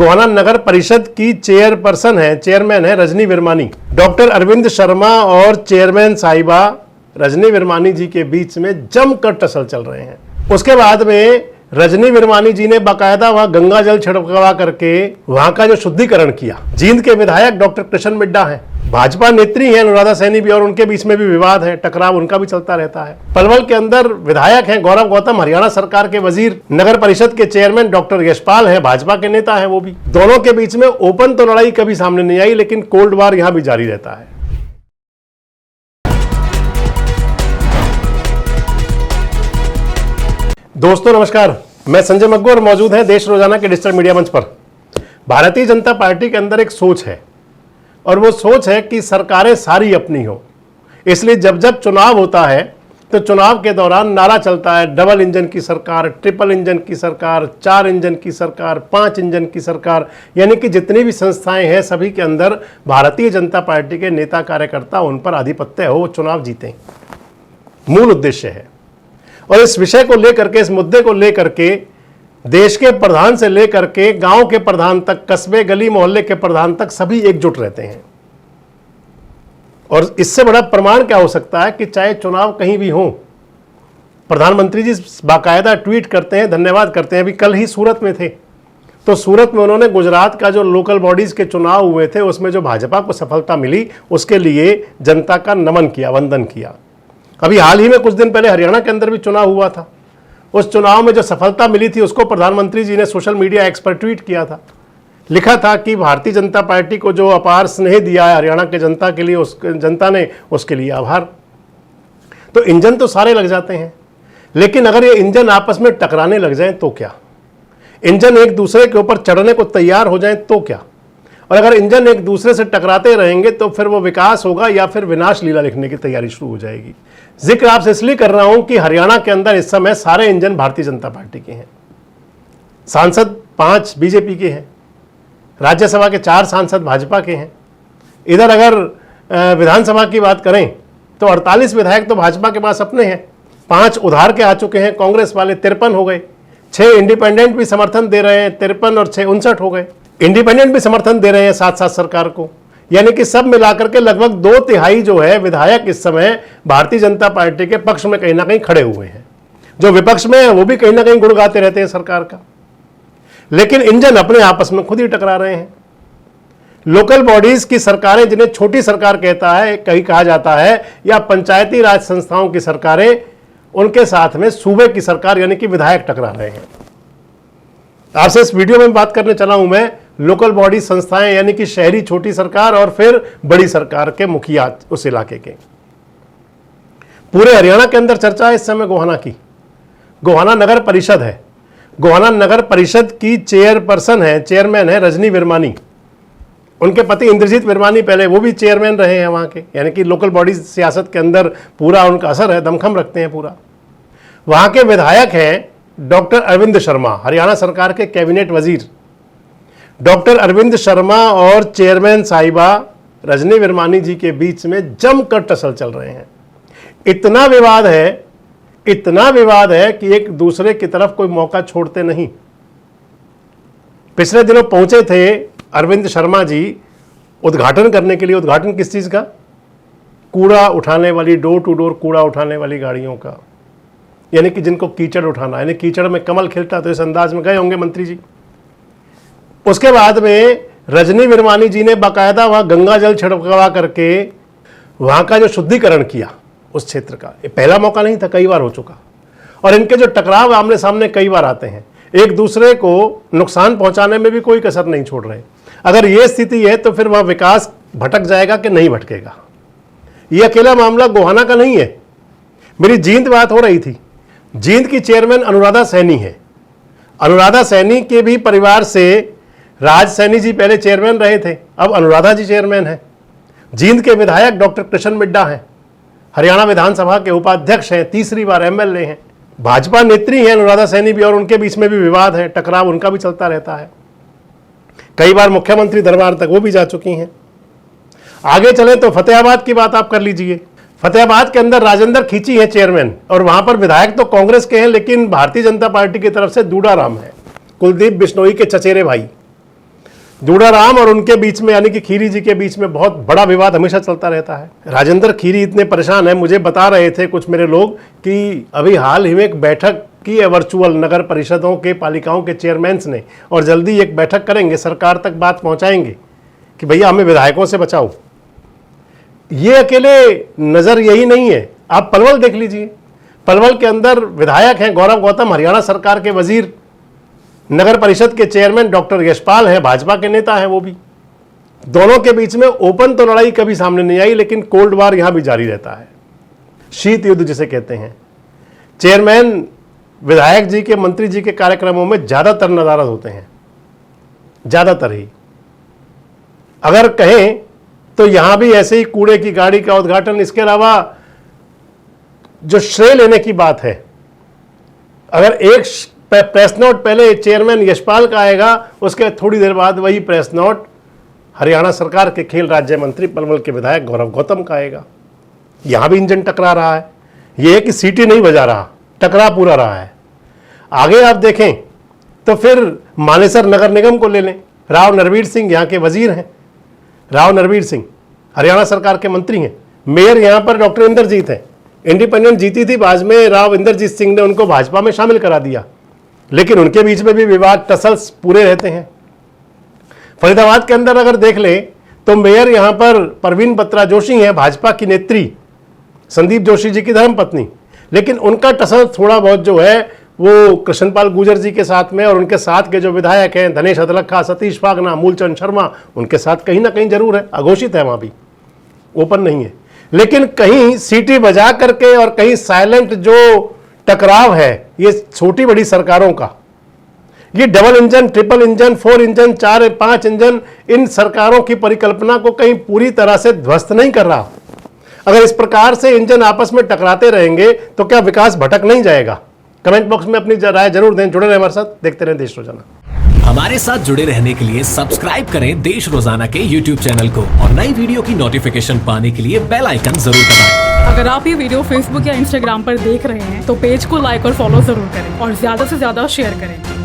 गोहाना नगर परिषद की चेयरमैन है रजनी विरमानी। डॉक्टर अरविंद शर्मा और चेयरमैन साहिबा रजनी विरमानी जी के बीच में जमकर टसल चल रहे हैं। उसके बाद में रजनी विरमानी जी ने बाकायदा वहां गंगा जल छिड़कवा करके वहां का जो शुद्धिकरण किया। जींद के विधायक डॉक्टर कृष्ण मिड्डा हैं, भाजपा नेत्री हैं अनुराधा सैनी भी, और उनके बीच में भी विवाद है, टकराव उनका भी चलता रहता है। पलवल के अंदर विधायक हैं गौरव गौतम, हरियाणा सरकार के वजीर। नगर परिषद के चेयरमैन डॉक्टर यशपाल हैं, भाजपा के नेता हैं वो भी। दोनों के बीच में ओपन तो लड़ाई कभी सामने नहीं आई, लेकिन कोल्ड वार यहां भी जारी रहता है। दोस्तों नमस्कार, मैं संजय मग्गू और मौजूद हैं देश रोजाना के डिजिटल मीडिया मंच पर। भारतीय जनता पार्टी के अंदर एक सोच है, और वो सोच है कि सरकारें सारी अपनी हो। इसलिए जब जब चुनाव होता है तो चुनाव के दौरान नारा चलता है डबल इंजन की सरकार, ट्रिपल इंजन की सरकार, 4 इंजन की सरकार, 5 इंजन की सरकार। यानी कि जितनी भी संस्थाएं हैं सभी के अंदर भारतीय जनता पार्टी के नेता कार्यकर्ता, उन पर आधिपत्य हो, वो चुनाव जीतें, मूल उद्देश्य है। और इस विषय को लेकर के, इस मुद्दे को लेकर के देश के प्रधान से लेकर के गांव के प्रधान तक, कस्बे गली मोहल्ले के प्रधान तक सभी एकजुट रहते हैं। और इससे बड़ा प्रमाण क्या हो सकता है कि चाहे चुनाव कहीं भी हो, प्रधानमंत्री जी बाकायदा ट्वीट करते हैं, धन्यवाद करते हैं। अभी कल ही सूरत में थे, तो सूरत में उन्होंने गुजरात का जो लोकल बॉडीज के चुनाव हुए थे उसमें जो भाजपा को सफलता मिली उसके लिए जनता का नमन किया, वंदन किया। अभी हाल ही में कुछ दिन पहले हरियाणा के अंदर भी चुनाव हुआ था। उस चुनाव में जो सफलता मिली थी उसको प्रधानमंत्री जी ने सोशल मीडिया एक्स पर ट्वीट किया था। लिखा था कि भारतीय जनता पार्टी को जो अपार स्नेह दिया है हरियाणा के जनता के लिए, उस जनता ने उसके लिए आभार। तो इंजन तो सारे लग जाते हैं, लेकिन अगर ये इंजन आपस में टकराने लग जाएं तो क्या? इंजन एक दूसरे के ऊपर चढ़ने को तैयार हो जाएं तो क्या? और अगर इंजन एक दूसरे से टकराते रहेंगे तो फिर वो विकास होगा या फिर विनाश लीला लिखने की तैयारी शुरू हो जाएगी। जिक्र आपसे इसलिए कर रहा हूं कि हरियाणा के अंदर इस समय सारे इंजन भारतीय जनता पार्टी के हैं। सांसद 5 बीजेपी के हैं, राज्यसभा के 4 सांसद भाजपा के हैं। इधर अगर विधानसभा की बात करें तो 48 विधायक तो भाजपा के पास अपने हैं, 5 उधार के आ चुके हैं, कांग्रेस वाले 53 हो गए, 6 इंडिपेंडेंट भी समर्थन दे रहे हैं, 53 और 6 59 हो गए। इंडिपेंडेंट भी समर्थन दे रहे हैं साथ साथ सरकार को। यानी कि सब मिलाकर के लगभग 2/3 जो है विधायक इस समय भारतीय जनता पार्टी के पक्ष में कहीं ना कहीं खड़े हुए हैं। जो विपक्ष में है वो भी कहीं ना कहीं गुण गाते रहते हैं सरकार का, लेकिन इंजन अपने आपस में खुद ही टकरा रहे हैं। लोकल बॉडीज की सरकारें, जिन्हें छोटी सरकार कहता है, कहीं कहा जाता है, या पंचायती राज संस्थाओं की सरकारें, उनके साथ में सूबे की सरकार यानी कि विधायक टकरा रहे हैं। आपसे इस वीडियो में बात करने चला हूं मैं लोकल बॉडी संस्थाएं यानी कि शहरी छोटी सरकार और फिर बड़ी सरकार के मुखिया उस इलाके के। पूरे हरियाणा के अंदर चर्चा है इस समय गोहाना की। गोहाना नगर परिषद है, गोहाना नगर परिषद की चेयरमैन है रजनी विरमानी। उनके पति इंद्रजीत विरमानी पहले वो भी चेयरमैन रहे हैं वहां के, यानी कि लोकल बॉडी सियासत के अंदर पूरा उनका असर है, दमखम रखते हैं पूरा। वहां के विधायक हैं डॉक्टर अरविंद शर्मा, हरियाणा सरकार के कैबिनेट वजीर। डॉक्टर अरविंद शर्मा और चेयरमैन साहिबा रजनी विरमानी जी के बीच में जमकर टसल चल रहे हैं। इतना विवाद है कि एक दूसरे की तरफ कोई मौका छोड़ते नहीं। पिछले दिनों पहुंचे थे अरविंद शर्मा जी उद्घाटन करने के लिए। उद्घाटन किस चीज का? कूड़ा उठाने वाली, डोर टू डोर कूड़ा उठाने वाली गाड़ियों का, यानी कि जिनको कीचड़ उठाना, यानी कीचड़ में कमल खिलता, तो इस अंदाज में गए होंगे मंत्री जी। उसके बाद में रजनी विरमानी जी ने बाकायदा वहां गंगा जल छिड़कवा करके वहां का जो शुद्धिकरण किया उस क्षेत्र का। ये पहला मौका नहीं था, कई बार हो चुका। और इनके जो टकराव आमने सामने कई बार आते हैं, एक दूसरे को नुकसान पहुंचाने में भी कोई कसर नहीं छोड़ रहे। अगर ये स्थिति है तो फिर वह विकास भटक जाएगा कि नहीं भटकेगा? ये अकेला मामला गोहाना का नहीं है। मेरी जींद बात हो रही थी, जींद की चेयरमैन अनुराधा सैनी है। अनुराधा सैनी के भी परिवार से राज सैनी जी पहले चेयरमैन रहे थे, अब अनुराधा जी चेयरमैन हैं। जींद के विधायक डॉक्टर कृष्ण मिड्डा हैं, हरियाणा विधानसभा के उपाध्यक्ष हैं, 3री बार एमएलए हैं। भाजपा नेत्री हैं अनुराधा सैनी भी, और उनके बीच में भी विवाद है, टकराव उनका भी चलता रहता है। कई बार मुख्यमंत्री दरबार तक वो भी जा चुकी हैं। आगे चले तो फतेहाबाद की बात आप कर लीजिए। फतेहाबाद के अंदर राजेंद्र खींची है चेयरमैन, और वहां पर विधायक तो कांग्रेस के हैं, लेकिन भारतीय जनता पार्टी की तरफ से दूडाराम है, कुलदीप बिश्नोई के चचेरे भाई। जूड़ाराम और उनके बीच में यानी कि खीरी जी के बीच में बहुत बड़ा विवाद हमेशा चलता रहता है। राजेंद्र खीरी इतने परेशान हैं, मुझे बता रहे थे कुछ मेरे लोग कि अभी हाल ही में एक बैठक की है वर्चुअल नगर परिषदों के पालिकाओं के चेयरमैन्स ने, और जल्दी एक बैठक करेंगे, सरकार तक बात पहुंचाएंगे कि भैया हमें विधायकों से बचाओ। ये अकेले नज़र यही नहीं है, आप पलवल देख लीजिए। पलवल के अंदर विधायक हैं गौरव गौतम, हरियाणा सरकार के वजीर, नगर परिषद के चेयरमैन डॉक्टर यशपाल हैं, भाजपा के नेता हैं वो भी। दोनों के बीच में ओपन तो लड़ाई कभी सामने नहीं आई, लेकिन कोल्ड वार यहां भी जारी रहता है, शीत युद्ध जिसे कहते हैं। चेयरमैन विधायक जी के, मंत्री जी के कार्यक्रमों में ज्यादातर नदारद होते हैं, ज्यादातर ही। अगर कहें तो यहां भी ऐसे ही कूड़े की गाड़ी का उद्घाटन, इसके अलावा जो श्रेय लेने की बात है, अगर एक प्रेस नोट पहले चेयरमैन यशपाल का आएगा, उसके थोड़ी देर बाद वही प्रेस नोट हरियाणा सरकार के खेल राज्य मंत्री पलवल के विधायक गौरव गौतम का आएगा। यहां भी इंजन टकरा रहा है, यह है कि सीटी नहीं बजा रहा, टकरा पूरा रहा है। आगे आप देखें तो फिर मानेसर नगर निगम को ले लें, राव नरवीर सिंह यहां के वजीर हैं, राव नरवीर सिंह हरियाणा सरकार के मंत्री हैं। मेयर यहां पर डॉक्टर इंद्रजीत हैं, इंडिपेंडेंट जीती थी बाद में राव इंद्रजीत सिंह ने उनको भाजपा में शामिल करा दिया, लेकिन उनके बीच में भी विवाद टसल्स पूरे रहते हैं। फरीदाबाद के अंदर अगर देख ले तो मेयर यहां पर परवीन बत्रा जोशी हैं, भाजपा की नेत्री, संदीप जोशी जी की धर्मपत्नी, लेकिन उनका टसल थोड़ा बहुत जो है वो कृष्णपाल गुर्जर जी के साथ में, और उनके साथ के जो विधायक हैं धनेश अदलखा, सतीश फागना, मूलचंद शर्मा, उनके साथ कहीं ना कहीं जरूर है, अघोषित है, वहां भी ओपन नहीं है। लेकिन कहीं सीटी बजा करके और कहीं साइलेंट जो टकराव है ये छोटी बड़ी सरकारों का, ये double engine, triple engine, 4 engine, 4-5 engine, इन सरकारों की परिकल्पना को कहीं पूरी तरह से ध्वस्त नहीं कर रहा। अगर इस प्रकार से इंजन आपस में टकराते रहेंगे तो क्या विकास भटक नहीं जाएगा? कमेंट बॉक्स में अपनी राय जरूर दें। जुड़े रहें हमारे साथ, देखते रहें देश रोजाना। हमारे साथ जुड़े रहने के लिए सब्सक्राइब करें देश रोजाना के YouTube चैनल को, और नई वीडियो की नोटिफिकेशन पाने के लिए बेल आइकन जरूर दबाएं। अगर आप ये वीडियो Facebook या Instagram पर देख रहे हैं तो पेज को लाइक और फॉलो जरूर करें और ज्यादा से ज्यादा शेयर करें।